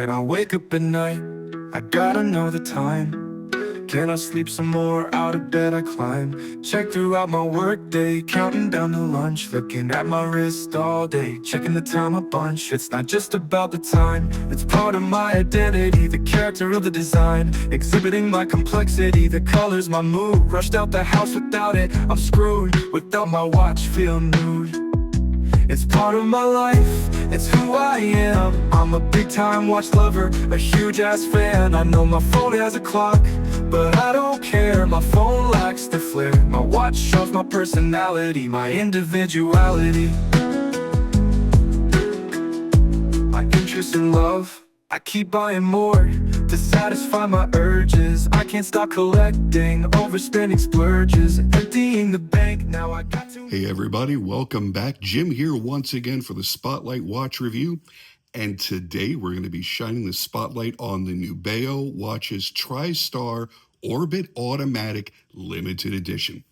when I wake up at night, I gotta know the time. Can I sleep some more? Out of bed I climb. Check throughout my workday, counting down to lunch. Looking at my wrist all day, checking the time a bunch. It's not just about the time, it's part of my identity. The character of the design, exhibiting my complexity. The colors, my mood, rushed out the house without it, I'm screwed. Without my watch, feel nude. It's part of my life, it's who I am. I'm a big time watch lover, a huge ass fan. I know my phone has a clock, but I don't care. My phone lacks the flair. My watch shows my personality, my individuality. My interest in love, I keep buying more to satisfy my urges. I can't stop collecting, overspending splurges, emptying the bank, now I got to... Hey everybody, welcome back. Jim here once again for the Spotlight Watch Review. And today we're going to be shining the spotlight on the Nubeo Watches Tri Star Orbit Automatic Limited Edition.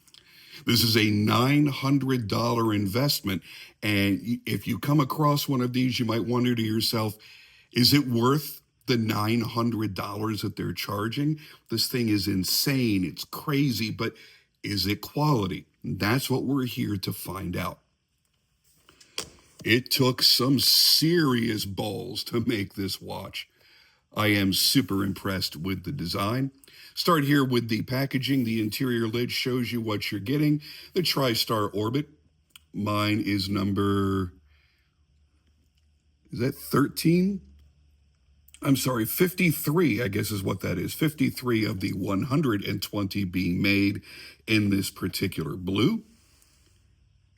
This is a $900 investment, and if you come across one of these, you might wonder to yourself, is it worth the $900 that they're charging? This thing is insane, it's crazy, but is it quality? That's what we're here to find out. It took some serious balls to make this watch. I am super impressed with the design. Start here with the packaging. The interior lid shows you what you're getting. The Tri Star Orbit. Mine is number, is that 13? I'm sorry, 53, I guess is what that is. 53 of the 120 being made in this particular blue.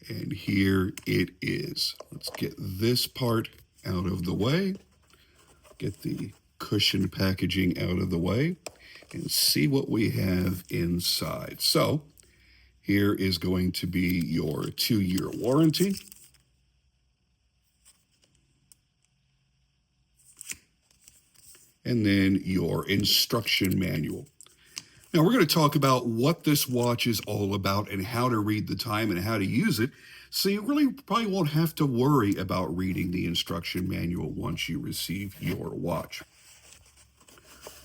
And here it is. Let's get this part out of the way. Get the cushion packaging out of the way and see what we have inside. So here is going to be your 2-year warranty. And then your instruction manual. Now we're going to talk about what this watch is all about and how to read the time and how to use it. So you really probably won't have to worry about reading the instruction manual once you receive your watch.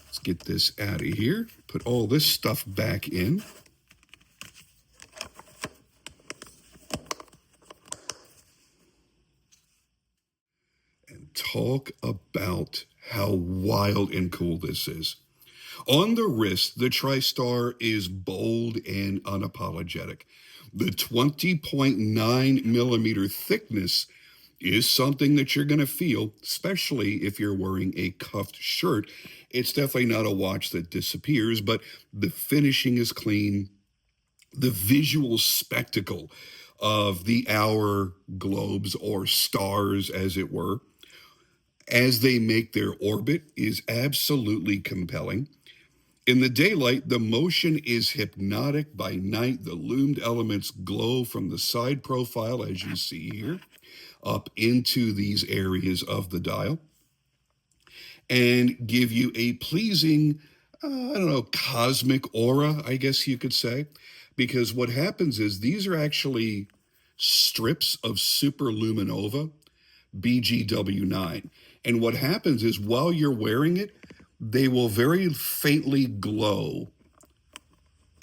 Let's get this out of here. Put all this stuff back in. And talk about how wild and cool this is. On the wrist, the Tri Star is bold and unapologetic. The 20.9 millimeter thickness is something that you're going to feel, especially if you're wearing a cuffed shirt. It's definitely not a watch that disappears, but the finishing is clean. The visual spectacle of the hour globes or stars, as it were, as they make their orbit is absolutely compelling. In the daylight, the motion is hypnotic. By night, the loomed elements glow from the side profile, as you see here, up into these areas of the dial, and give you a pleasing, cosmic aura, I guess you could say, because what happens is these are actually strips of superluminova BGW9. And what happens is while you're wearing it, they will very faintly glow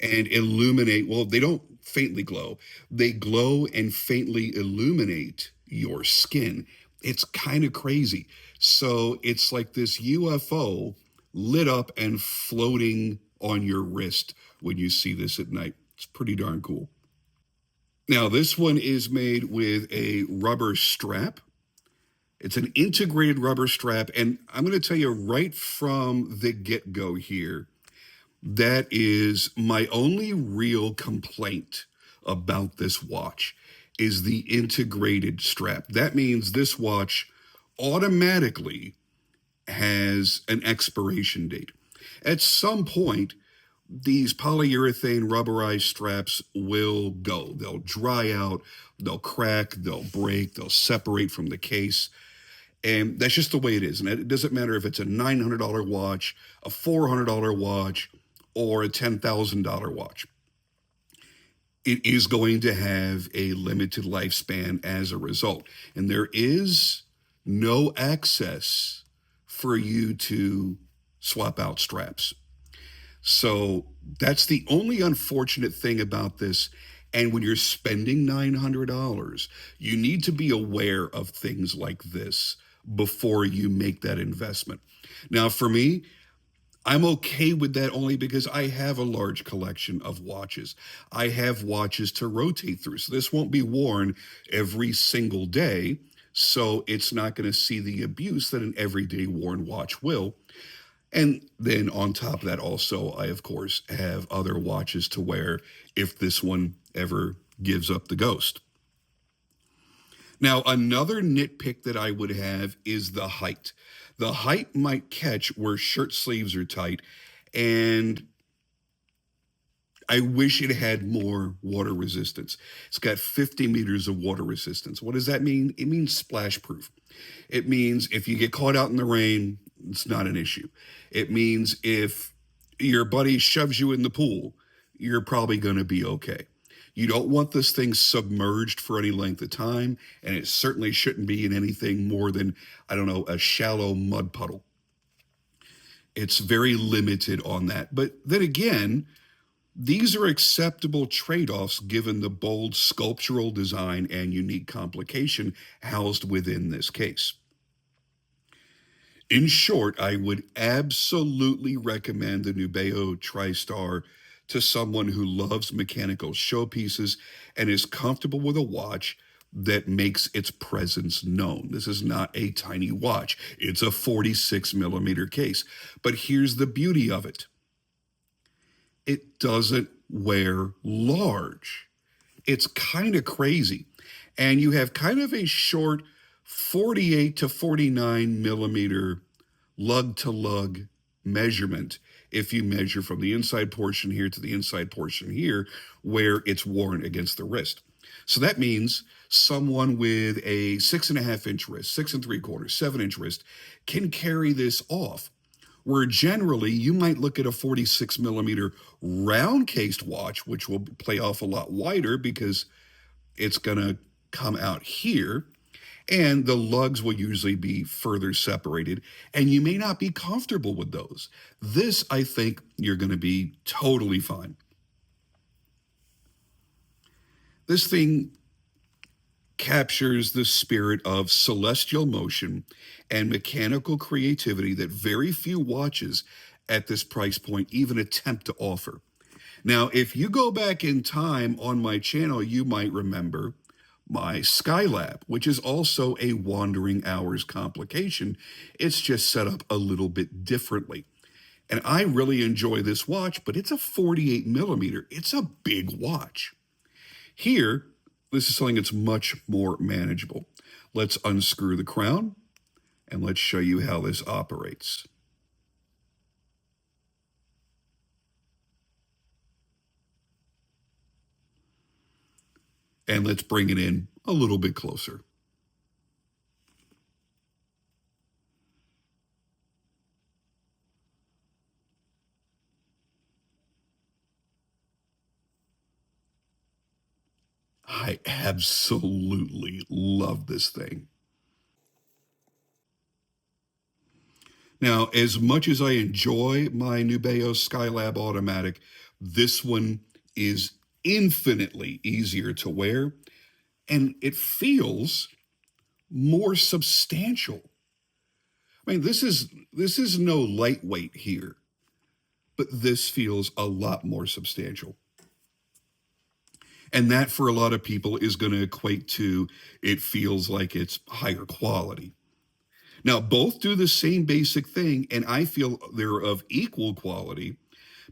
and illuminate. Well, they don't faintly glow. They glow and faintly illuminate your skin. It's kind of crazy. So it's like this UFO lit up and floating on your wrist when you see this at night. It's pretty darn cool. Now, this one is made with a rubber strap. It's an integrated rubber strap, and I'm going to tell you right from the get-go here, that is my only real complaint about this watch is the integrated strap. That means this watch automatically has an expiration date. At some point, these polyurethane rubberized straps will go. They'll dry out, they'll crack, they'll break, they'll separate from the case. And that's just the way it is. And it doesn't matter if it's a $900 watch, a $400 watch, or a $10,000 watch. It is going to have a limited lifespan as a result. And there is no access for you to swap out straps. So that's the only unfortunate thing about this. And when you're spending $900, you need to be aware of things like this before you make that investment. Now, for me, I'm okay with that only because I have a large collection of watches. I have watches to rotate through. So this won't be worn every single day. So it's not going to see the abuse that an everyday worn watch will. And then on top of that, also, I, of course, have other watches to wear if this one ever gives up the ghost. Now, another nitpick that I would have is the height. The height might catch where shirt sleeves are tight, and I wish it had more water resistance. It's got 50 meters of water resistance. What does that mean? It means splash proof. It means if you get caught out in the rain, it's not an issue. It means if your buddy shoves you in the pool, you're probably going to be okay. You don't want this thing submerged for any length of time, and it certainly shouldn't be in anything more than, I don't know, a shallow mud puddle. It's very limited on that. But then again, these are acceptable trade-offs given the bold sculptural design and unique complication housed within this case. In short, I would absolutely recommend the Nubeo Tri Star to someone who loves mechanical showpieces and is comfortable with a watch that makes its presence known. This is not a tiny watch. It's a 46 millimeter case. But here's the beauty of it. It doesn't wear large. It's kind of crazy. And you have kind of a short 48 to 49 millimeter lug to lug measurement if you measure from the inside portion here to the inside portion here where it's worn against the wrist. So that means someone with a 6.5-inch wrist, 6 3/4, 7-inch wrist can carry this off. Where generally you might look at a 46 millimeter round cased watch, which will play off a lot wider because it's going to come out here. And the lugs will usually be further separated, and you may not be comfortable with those. This, I think, you're going to be totally fine. This thing captures the spirit of celestial motion and mechanical creativity that very few watches at this price point even attempt to offer. Now, if you go back in time on my channel, you might remember my Skylab, which is also a wandering hours complication. It's just set up a little bit differently. And I really enjoy this watch, but it's a 48 millimeter. It's a big watch. Here, this is something that's much more manageable. Let's unscrew the crown and let's show you how this operates. And let's bring it in a little bit closer. I absolutely love this thing. Now, as much as I enjoy my Nubeo Skylab Automatic, this one is infinitely easier to wear, and it feels more substantial. I mean, this is no lightweight here, but this feels a lot more substantial. And that for a lot of people is going to equate to it feels like it's higher quality. Now, both do the same basic thing, and I feel they're of equal quality,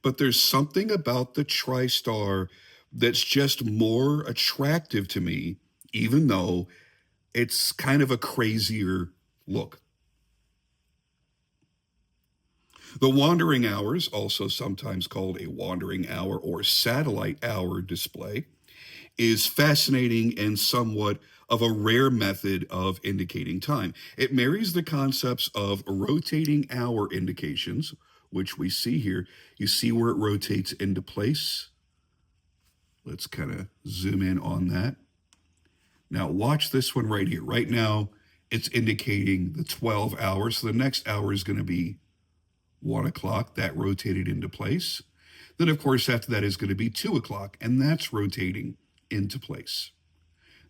but there's something about the TriStar that's just more attractive to me, even though it's kind of a crazier look. The wandering hours, also sometimes called a wandering hour or satellite hour display, is fascinating and somewhat of a rare method of indicating time. It marries the concepts of rotating hour indications, which we see here. You see where it rotates into place? Let's kind of zoom in on that. Now watch this one right here. Right now, it's indicating the 12 hours. So the next hour is going to be 1 o'clock. That rotated into place. Then, of course, after that is going to be 2 o'clock, and that's rotating into place.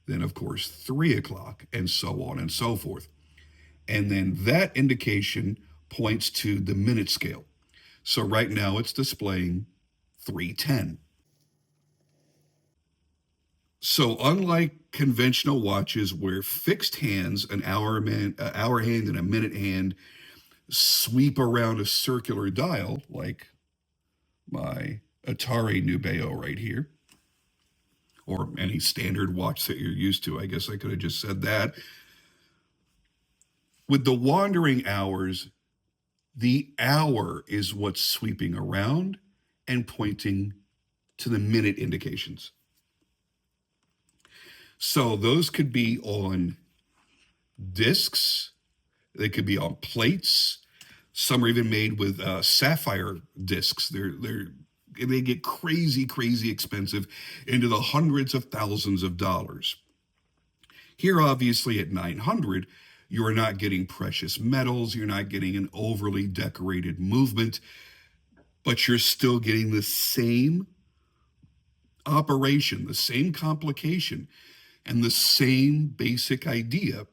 Then, of course, 3 o'clock, and so on and so forth. And then that indication points to the minute scale. So right now it's displaying 3:10. So unlike conventional watches where fixed hands, an hour hand and a minute hand, sweep around a circular dial, like my Atari Nubeo right here, or any standard watch that you're used to. I guess I could have just said that. With the wandering hours, the hour is what's sweeping around and pointing to the minute indications. So those could be on discs, they could be on plates. Some are even made with sapphire discs. They get crazy expensive, into the hundreds of thousands of dollars. Here, obviously, at 900, you are not getting precious metals. You're not getting an overly decorated movement, but you're still getting the same operation, the same complication, and the same basic idea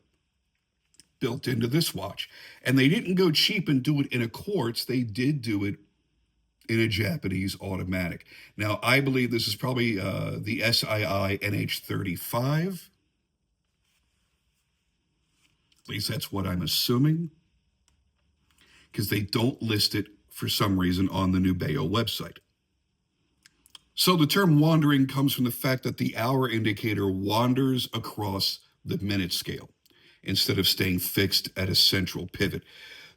built into this watch. And they didn't go cheap and do it in a quartz. They did do it in a Japanese automatic. Now, I believe this is probably the SII NH35. At least that's what I'm assuming, because they don't list it for some reason on the Nubeo website. So the term wandering comes from the fact that the hour indicator wanders across the minute scale instead of staying fixed at a central pivot.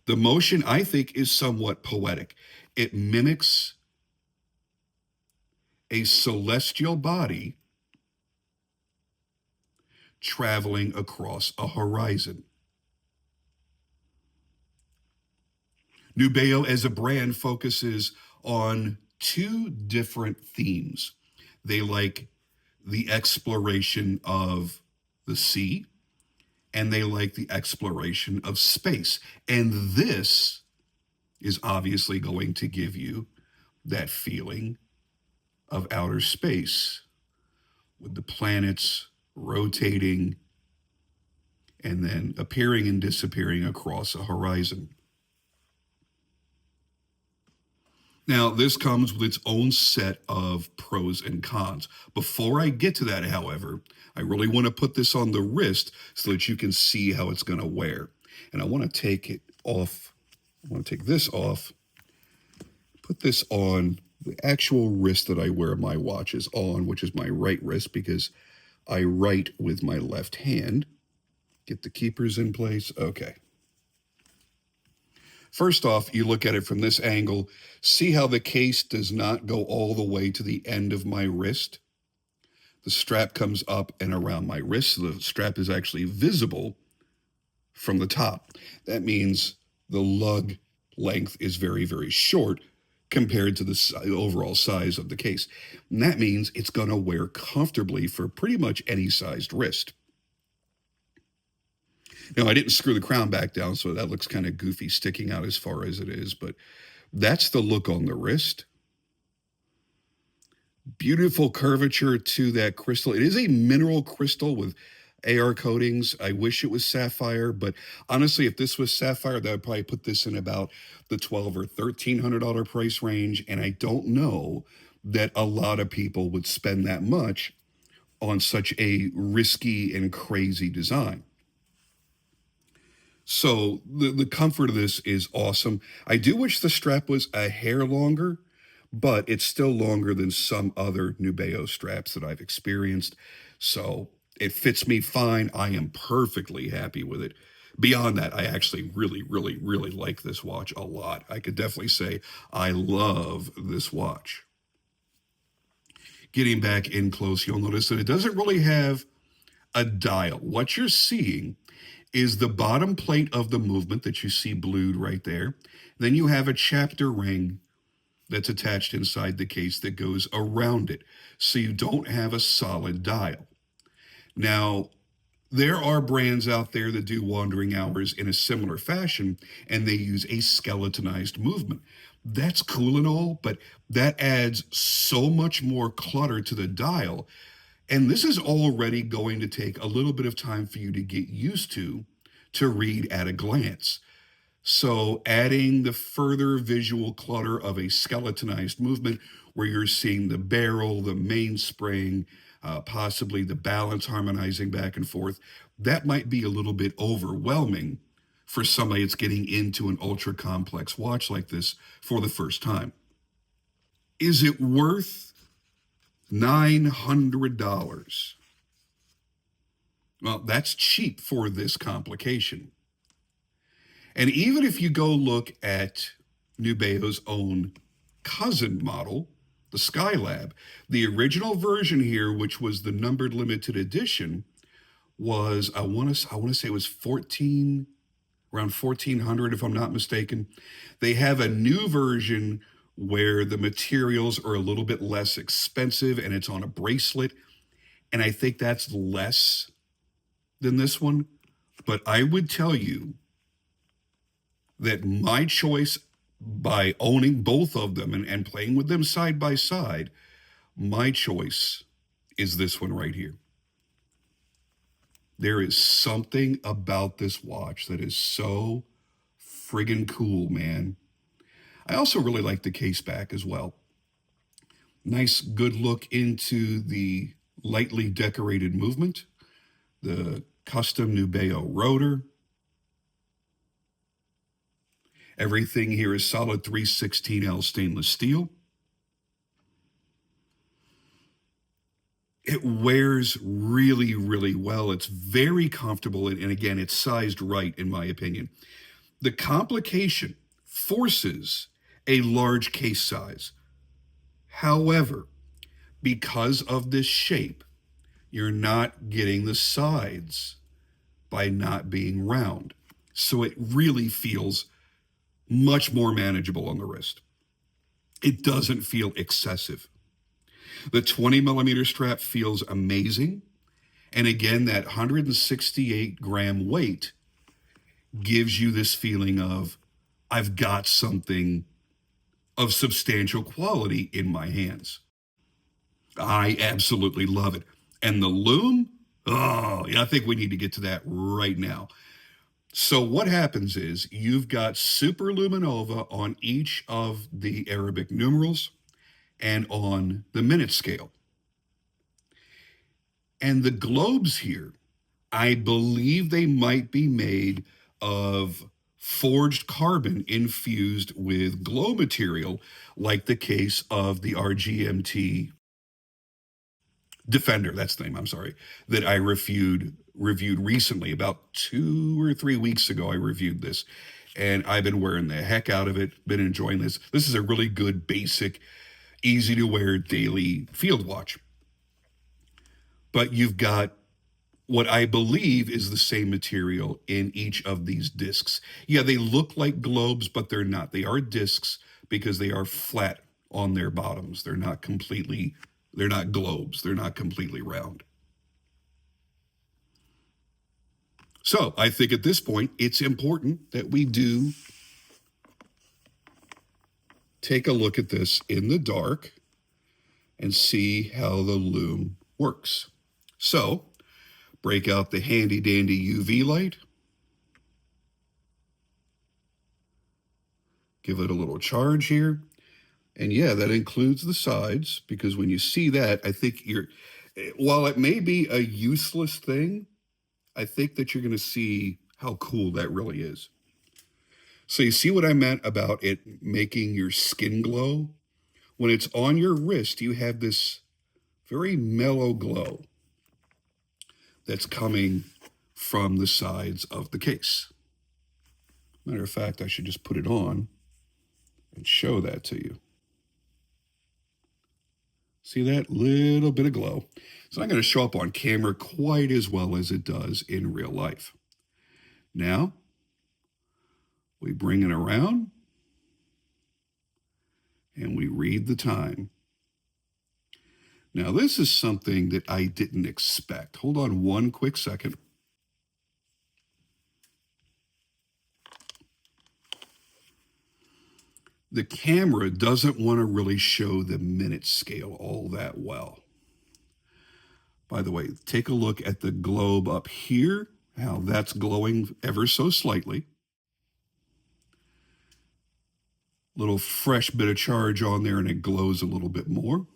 The motion, I think, is somewhat poetic. It mimics a celestial body traveling across a horizon. Nubeo as a brand focuses on two different themes. They like the exploration of the sea, and they like the exploration of space. And this is obviously going to give you that feeling of outer space with the planets rotating and then appearing and disappearing across a horizon. Now, this comes with its own set of pros and cons. Before I get to that, however, I really want to put this on the wrist so that you can see how it's going to wear. And I want to take it off. I want to take this off, put this on the actual wrist that I wear my watches on, which is my right wrist, because I write with my left hand. Get the keepers in place. Okay. First off, you look at it from this angle. See how the case does not go all the way to the end of my wrist? The strap comes up and around my wrist. So the strap is actually visible from the top. That means the lug length is very short compared to the overall size of the case. And that means it's going to wear comfortably for pretty much any sized wrist. Now, I didn't screw the crown back down, so that looks kind of goofy sticking out as far as it is, but that's the look on the wrist. Beautiful curvature to that crystal. It is a mineral crystal with AR coatings. I wish it was sapphire, but honestly, if this was sapphire, that would probably put this in about the $1,200 or $1,300 price range, and I don't know that a lot of people would spend that much on such a risky and crazy design. So the comfort of this is awesome. I do wish the strap was a hair longer, but it's still longer than some other Nubeo straps that I've experienced. So it fits me fine. I am perfectly happy with it. Beyond that, I actually really like this watch a lot. I could definitely say I love this watch. Getting back in close, you'll notice that it doesn't really have a dial. What you're seeing is the bottom plate of the movement that you see blued right there. Then you have a chapter ring that's attached inside the case that goes around it. So you don't have a solid dial. Now, There are brands out there that do wandering hours in a similar fashion, and they use a skeletonized movement. That's cool and all, but that adds so much more clutter to the dial. And this is already going to take a little bit of time for you to get used to read at a glance. So, adding the further visual clutter of a skeletonized movement where you're seeing the barrel, the mainspring, possibly the balance harmonizing back and forth, that might be a little bit overwhelming for somebody that's getting into an ultra complex watch like this for the first time. Is it worth $900? Well, that's cheap for this complication. And even if you go look at Nubeo's own cousin model, the Skylab, the original version here, which was the numbered limited edition, was I want to say it was around 1400 if I'm not mistaken. They have a new version where the materials are a little bit less expensive and it's on a bracelet, and I think that's less than this one. But I would tell you that my choice, by owning both of them and playing with them side by side, my choice is this one right here. There is something about this watch that is so friggin' cool, man. I also really like the case back as well. Nice, good look into the lightly decorated movement, the custom Nubeo rotor. Everything here is solid 316L stainless steel. It wears really, really well. It's very comfortable, and again, it's sized right, in my opinion. The complication forces a large case size. However, because of this shape, you're not getting the sides by not being round. So it really feels much more manageable on the wrist. It doesn't feel excessive. The 20 millimeter strap feels amazing. And again, that 168 gram weight gives you this feeling of, I've got something of substantial quality in my hands. I absolutely love it. And the loom, oh, yeah, I think we need to get to that right now. So what happens is you've got Super Luminova on each of the Arabic numerals and on the minute scale. And the globes here, I believe they might be made of forged carbon infused with glow material, like the case of the RGMT Defender, that's the name, I'm sorry, that I reviewed recently. About 2 or 3 weeks ago, I reviewed this, and I've been wearing the heck out of it, been enjoying this. This is a really good, basic, easy to wear daily field watch. But you've got what I believe is the same material in each of these discs. Yeah, they look like globes, but they're not. They are discs because they are flat on their bottoms. They're not globes. They're not completely round. So I think at this point, it's important that we do take a look at this in the dark and see how the loom works. So break out the handy dandy UV light. Give it a little charge here. And yeah, that includes the sides, because when you see that, I think while it may be a useless thing, I think that you're going to see how cool that really is. So you see what I meant about it making your skin glow? When it's on your wrist, you have this very mellow glow that's coming from the sides of the case. Matter of fact, I should just put it on and show that to you. See that little bit of glow? It's not going to show up on camera quite as well as it does in real life. Now, we bring it around and we read the time. Now, this is something that I didn't expect. Hold on one quick second. the camera doesn't want to really show the minute scale all that well. By the way, take a look at the globe up here, how that's glowing ever so slightly. Little fresh bit of charge on there and it glows a little bit more.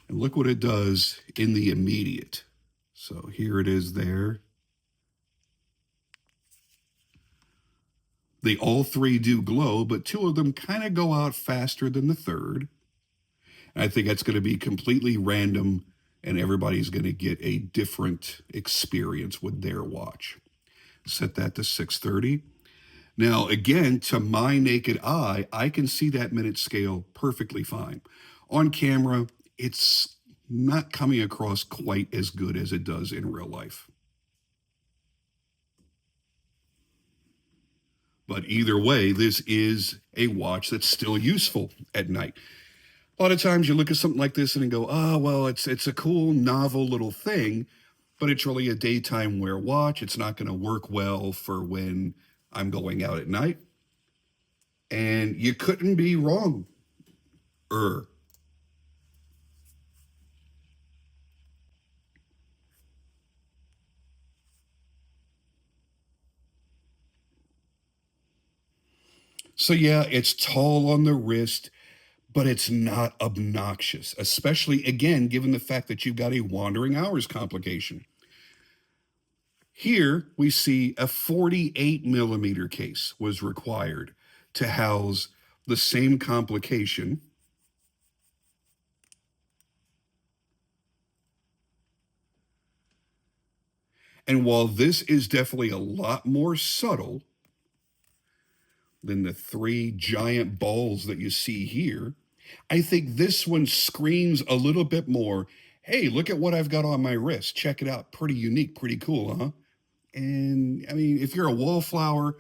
And look what it does in the immediate. So here it is there. They all three do glow, but two of them kind of go out faster than the third. And I think that's going to be completely random, and everybody's going to get a different experience with their watch. Set that to 6:30. Now, again, to my naked eye, I can see that minute scale perfectly fine. On camera, it's not coming across quite as good as it does in real life. But either way, this is a watch that's still useful at night. A lot of times you look at something like this and you go, oh, well, it's a cool, novel little thing, but it's really a daytime wear watch. It's not going to work well for when I'm going out at night. And you couldn't be wrong. So yeah, it's tall on the wrist, but it's not obnoxious, especially, again, given the fact that you've got a wandering hours complication. Here we see a 48 millimeter case was required to house the same complication. And while this is definitely a lot more subtle than the three giant balls that you see here, I think this one screams a little bit more, hey, look at what I've got on my wrist. Check it out. Pretty unique, pretty cool, huh? And I mean, if you're a wallflower,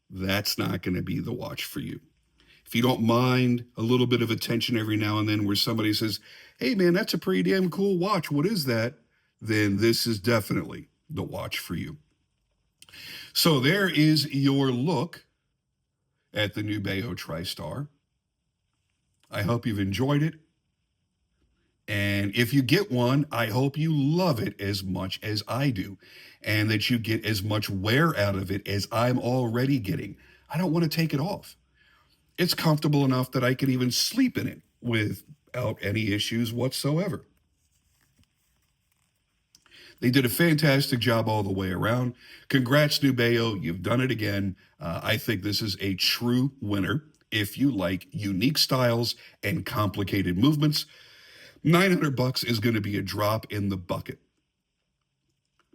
that's not going to be the watch for you. If you don't mind a little bit of attention every now and then where somebody says, hey man, that's a pretty damn cool watch, what is that? Then this is definitely the watch for you. So there is your look at the Nubeo Tri Star. I hope you've enjoyed it. And if you get one, I hope you love it as much as I do, and that you get as much wear out of it as I'm already getting. I don't want to take it off. It's comfortable enough that I can even sleep in it without any issues whatsoever. They did a fantastic job all the way around. Congrats, Nubeo. You've done it again. I think this is a true winner if you like unique styles and complicated movements. $900 is going to be a drop in the bucket,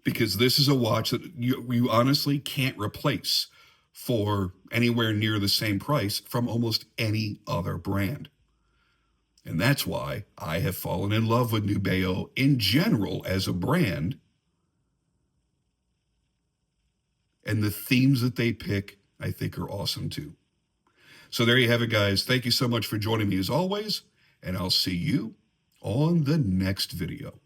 because this is a watch that you honestly can't replace for anywhere near the same price from almost any other brand. And that's why I have fallen in love with Nubeo in general as a brand. And the themes that they pick, I think, are awesome too. So there you have it, guys. Thank you so much for joining me as always, and I'll see you on the next video.